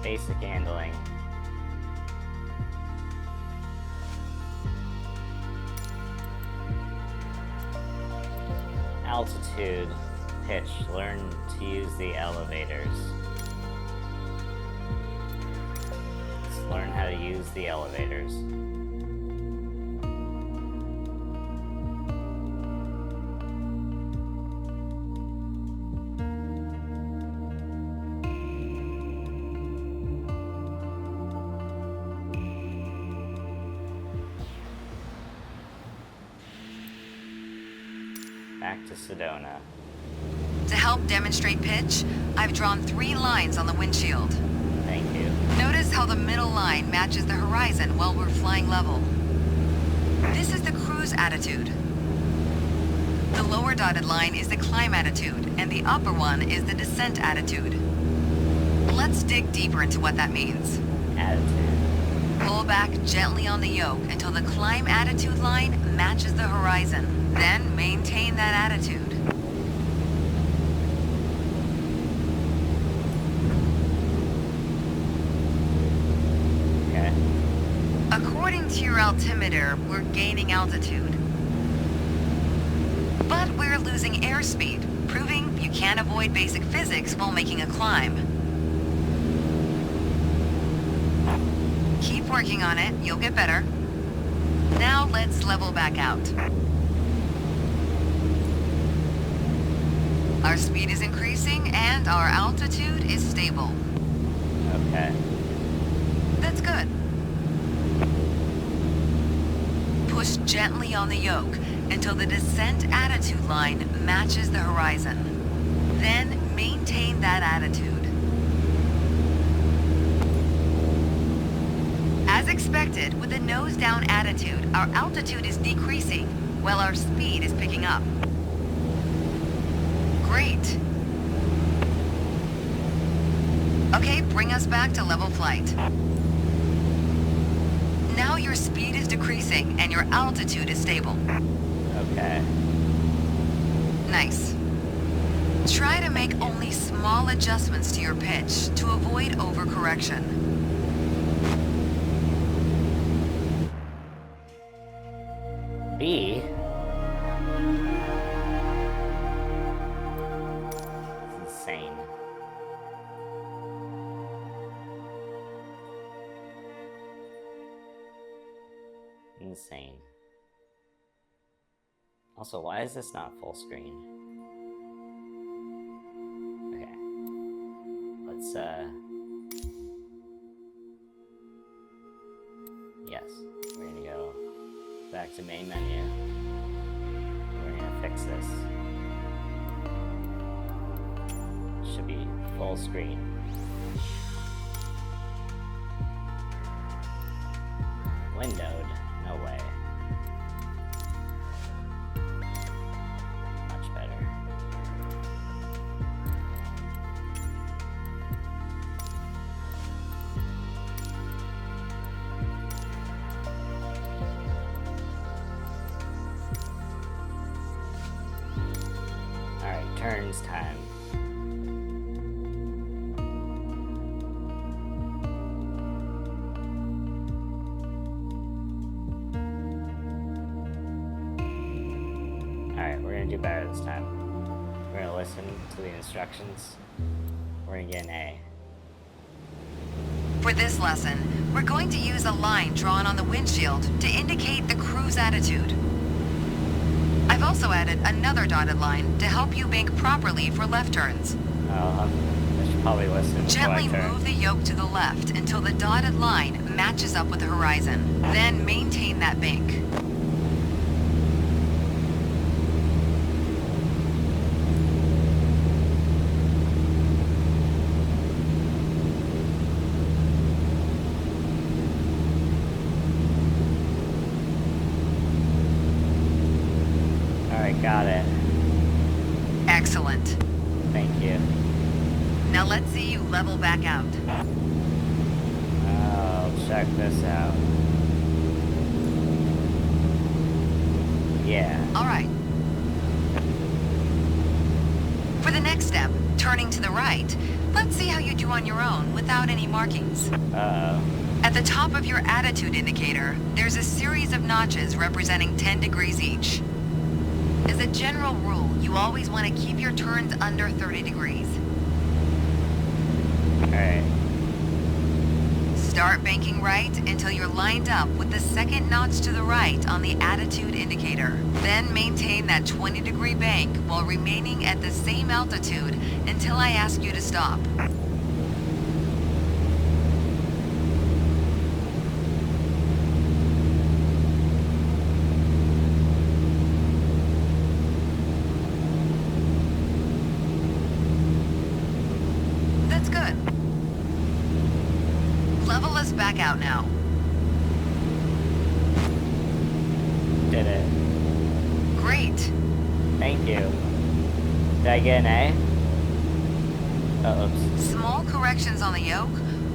Basic handling. Altitude, pitch, learn to use the elevators. Let's learn how to use the elevators. Back to Sedona. To help demonstrate pitch, I've drawn 3 lines on the windshield. Thank you. Notice how the middle line matches the horizon while we're flying level. This is the cruise attitude. The lower dotted line is the climb attitude, and the upper one is the descent attitude. Let's dig deeper into what that means. Attitude. Pull back gently on the yoke until the climb attitude line matches the horizon. Then maintain that attitude. Okay. According to your altimeter, we're gaining altitude. But we're losing airspeed, proving you can't avoid basic physics while making a climb. Keep working on it, you'll get better. Now let's level back out. Our speed is increasing and our altitude is stable. Okay. That's good. Push gently on the yoke until the descent attitude line matches the horizon. Then maintain that attitude. As expected, with a nose-down attitude, our altitude is decreasing while our speed is picking up. Great. Okay, bring us back to level flight. Now your speed is decreasing and your altitude is stable. Okay. Nice. Try to make only small adjustments to your pitch to avoid overcorrection. B? It's insane. Insane. Also, why is this not full screen? Okay. Let's, yes. We're gonna go back to main menu. We're gonna fix this. Should be full screen. Windowed? No way. Much better. Alright, turns time. Alright, we're gonna do better this time. We're gonna listen to the instructions. We're gonna get an A. For this lesson, we're going to use a line drawn on the windshield to indicate the cruise attitude. I've also added another dotted line to help you bank properly for left turns. I should probably listen before I Gently turn. move the yoke to the left until the dotted line matches up with the horizon. Then maintain that bank. Alright, got it. Excellent. Thank you. Now let's see you level back out. Oh, check this out. Yeah. All right. For the next step, turning to the right, Let's see how you do on your own without any markings. Uh-oh. At the top of your attitude indicator, there's a series of notches representing 10 degrees each. As a general rule, you always want to keep your turns under 30 degrees. Alright. Start banking right until you're lined up with the second notch to the right on the attitude indicator. Then maintain that 20-degree bank while remaining at the same altitude until I ask you to stop. That's good. Level us back out now. Did it. Great. Thank you. Did I get an A? Oh, oops. Small corrections on the yoke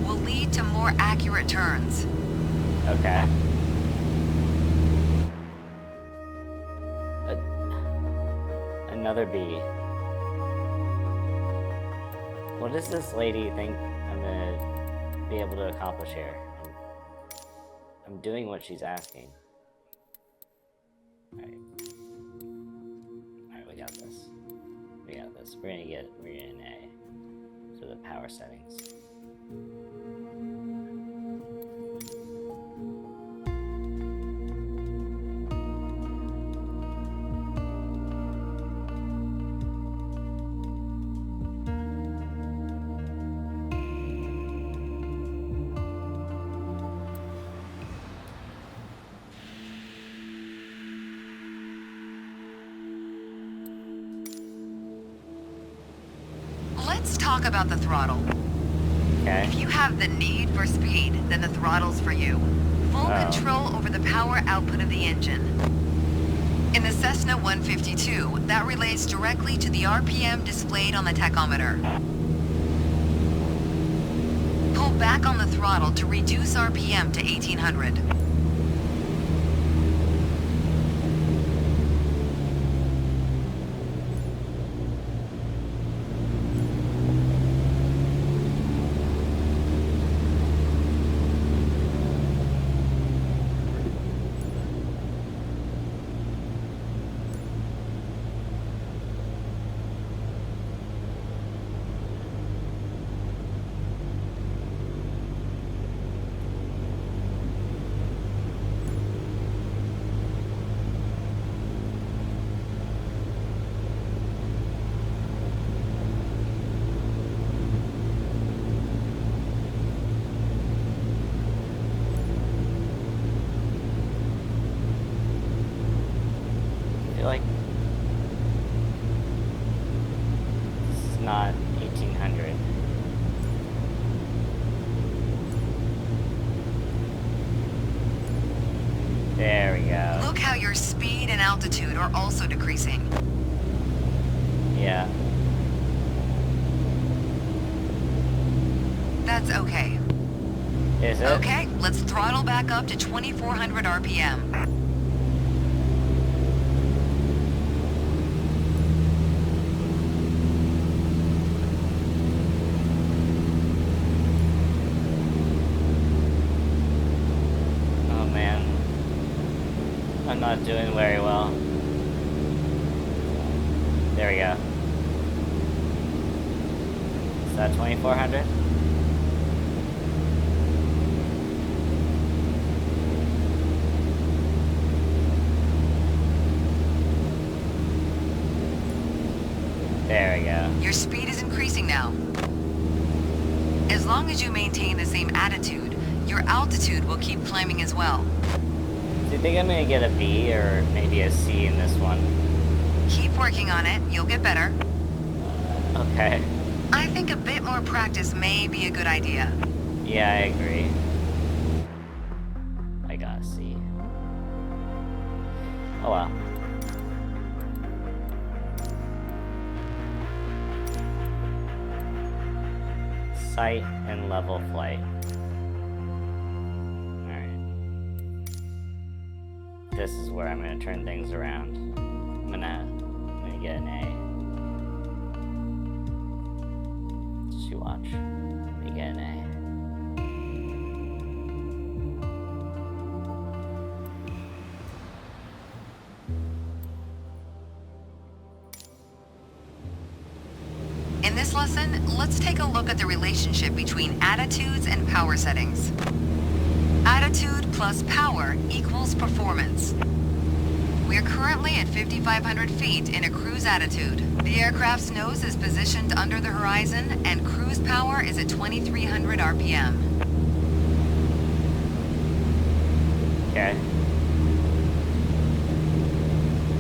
will lead to more accurate turns. Okay. Another B. What does this lady think I'm gonna be able to accomplish here? I'm doing what she's asking. Alright. Alright, we got this. We got this. We're gonna get an A. So the power settings. Let's talk about the throttle. Okay. If you have the need for speed, then the throttle's for you. Full control over the power output of the engine. In the Cessna 152, that relates directly to the RPM displayed on the tachometer. Pull back on the throttle to reduce RPM to 1800. Like this is not 1800. There we go. Look how your speed and altitude are also decreasing. Yeah. That's okay. Is it? Okay, let's throttle back up to 2400 RPM. Oh man. I'm not doing very well. There we go. Is that 2400? There we go. Your speed is increasing now. As long as you maintain the same attitude, your altitude will keep climbing as well. Do you think I'm gonna get a B or maybe a C in this one? Keep working on it, you'll get better. Okay. I think a bit more practice may be a good idea. Yeah, I agree. I got a C. Oh well. Sight and level flight. Alright. This is where I'm gonna turn things around. I'm gonna get an A. She you watch. You get an A. In this lesson, let's take a look at the relationship between attitudes and power settings. Attitude plus power equals performance. We are currently at 5,500 feet in a cruise attitude. The aircraft's nose is positioned under the horizon and cruise power is at 2,300 RPM. Okay.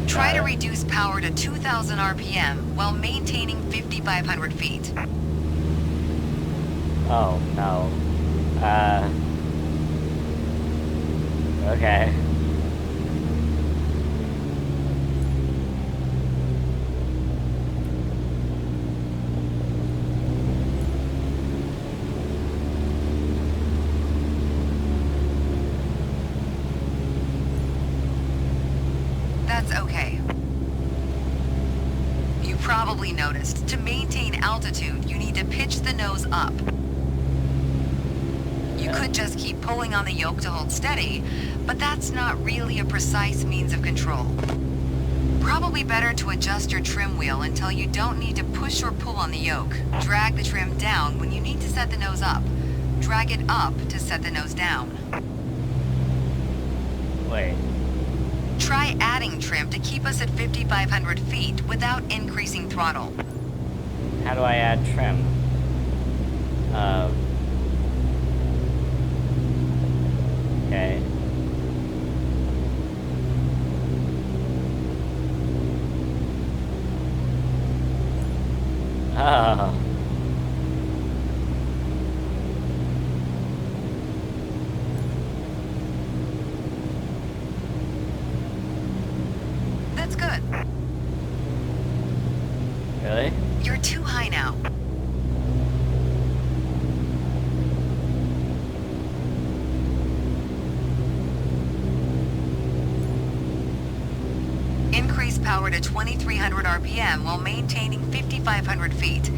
Try to reduce power to 2,000 RPM while maintaining 5,500 feet. Oh, no. Okay. That's okay. You probably noticed, to maintain altitude, you need to pitch the nose up. You could just keep pulling on the yoke to hold steady, but that's not really a precise means of control. Probably better to adjust your trim wheel until you don't need to push or pull on the yoke. Drag the trim down when you need to set the nose up. Drag it up to set the nose down. Wait. Try adding trim to keep us at 5,500 feet without increasing throttle. How do I add trim? Okay. Oh. That's good. Really? You're too high now. Increase power to 2,300 RPM while maintaining 5,500 feet.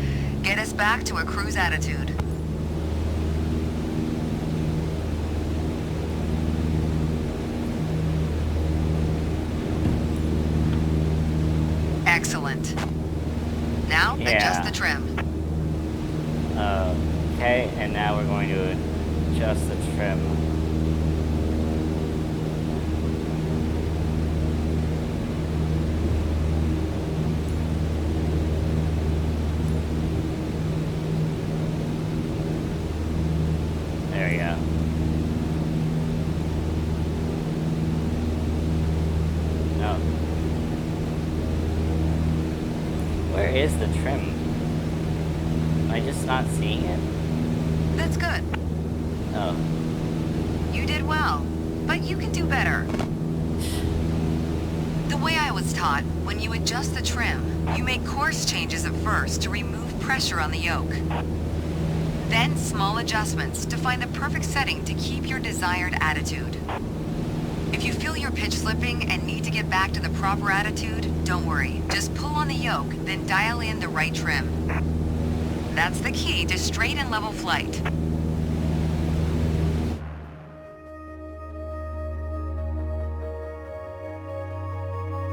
Get us back to a cruise attitude. Excellent. Now, adjust the trim. Okay, and now we're going to adjust the trim. There we go. No. Where is the trim? Am I just not seeing it? That's good. Oh. You did well, but you can do better. The way I was taught, when you adjust the trim, you make course changes at first to remove pressure on the yoke. Then small adjustments to find the perfect setting to keep your desired attitude. If you feel your pitch slipping and need to get back to the proper attitude, don't worry. Just pull on the yoke, then dial in the right trim. That's the key to straight and level flight.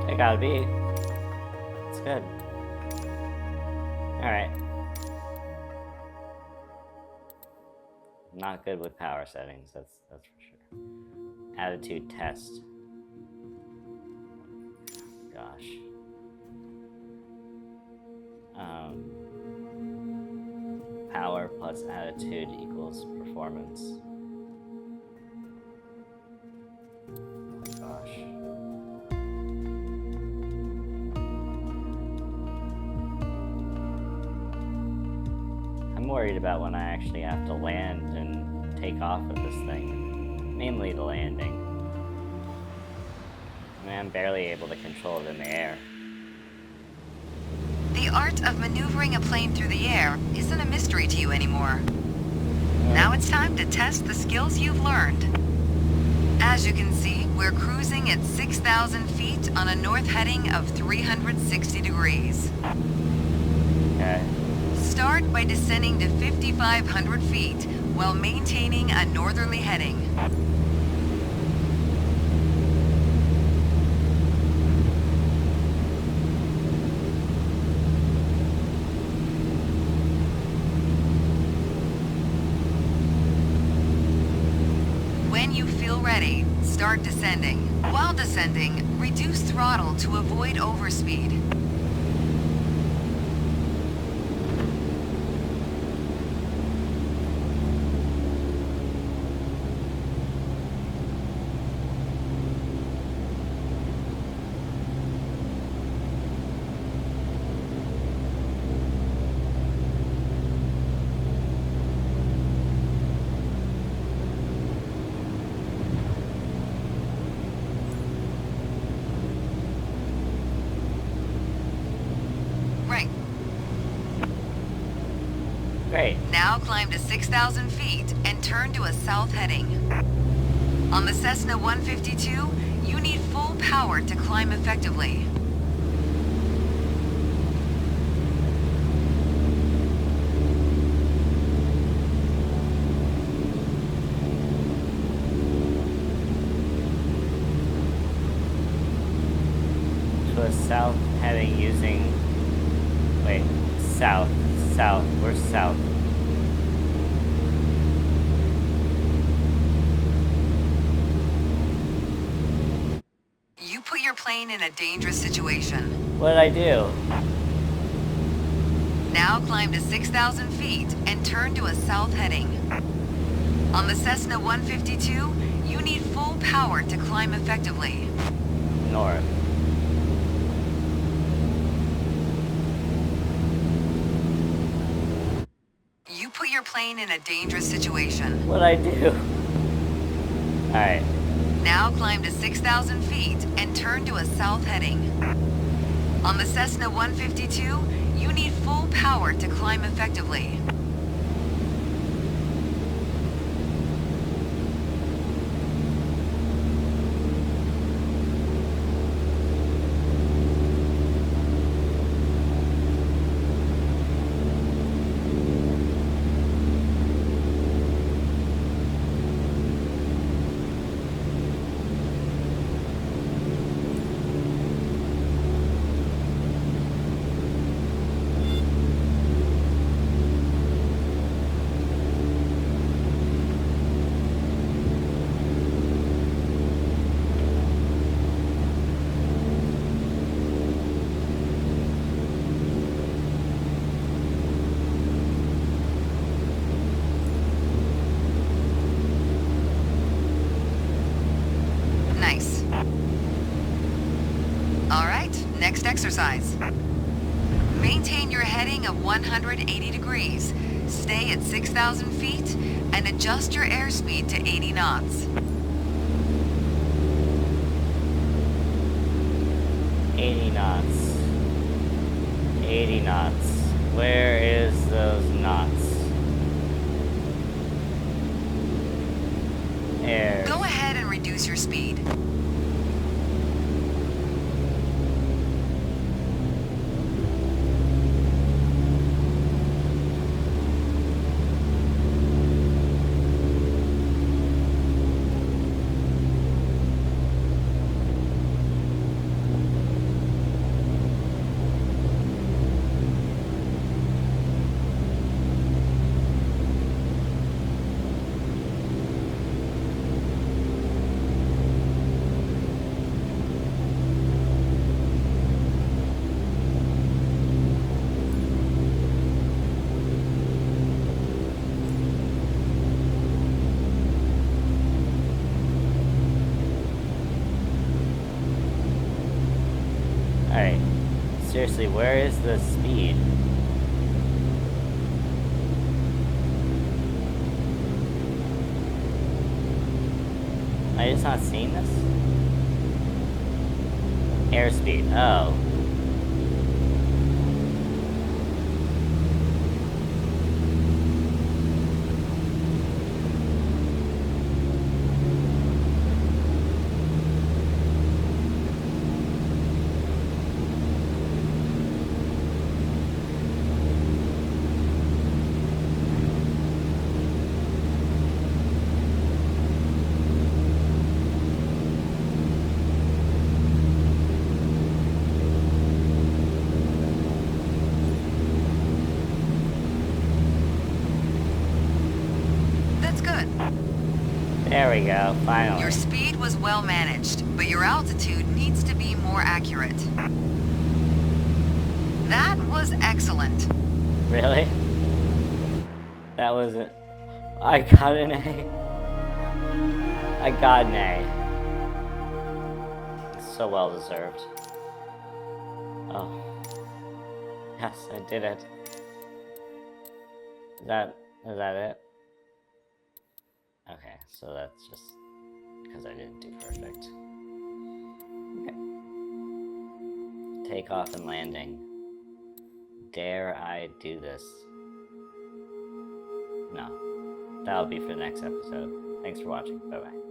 It gotta be. It's good. Alright. Not good with power settings, that's for sure. Attitude test. Gosh. Power plus attitude equals performance. Oh gosh. I'm worried about when I actually have to land and take off with this thing. Mainly the landing. I mean, I'm barely able to control it in the air. The art of maneuvering a plane through the air isn't a mystery to you anymore. Now it's time to test the skills you've learned. As you can see, we're cruising at 6,000 feet on a north heading of 360 degrees. Okay. Start by descending to 5,500 feet while maintaining a northerly heading. When you feel ready, start descending. While descending, reduce throttle to avoid overspeed. Right. Great. Now climb to 6,000 feet and turn to a south heading. On the Cessna 152, you need full power to climb effectively. To a south heading using... Wait, south. Where's south? You put your plane in a dangerous situation. What did I do? Now climb to 6,000 feet and turn to a south heading. On the Cessna 152, you need full power to climb effectively. North. You put your plane in a dangerous situation. What did I do? Alright. Now climb to 6,000 feet and turn to a south heading. On the Cessna 152, you need full power to climb effectively. Nice. All right, next exercise. Maintain your heading of 180 degrees. Stay at 6,000 feet and adjust your airspeed to 80 knots. 80 knots. 80 knots. Where is those knots? Air. Go ahead and reduce your speed. Alright. Seriously, where is the speed? Am I just not seeing this? Airspeed. Oh. spot. There we go, finally. Your speed was well managed, but your altitude needs to be more accurate. That was excellent. Really? That was it. I got an A. I got an A. So well deserved. Oh. Yes, I did it. Is that it? Okay, so that's just because I didn't do perfect. Okay. Takeoff and landing. Dare I do this? No. That'll be for the next episode. Thanks for watching. Bye-bye.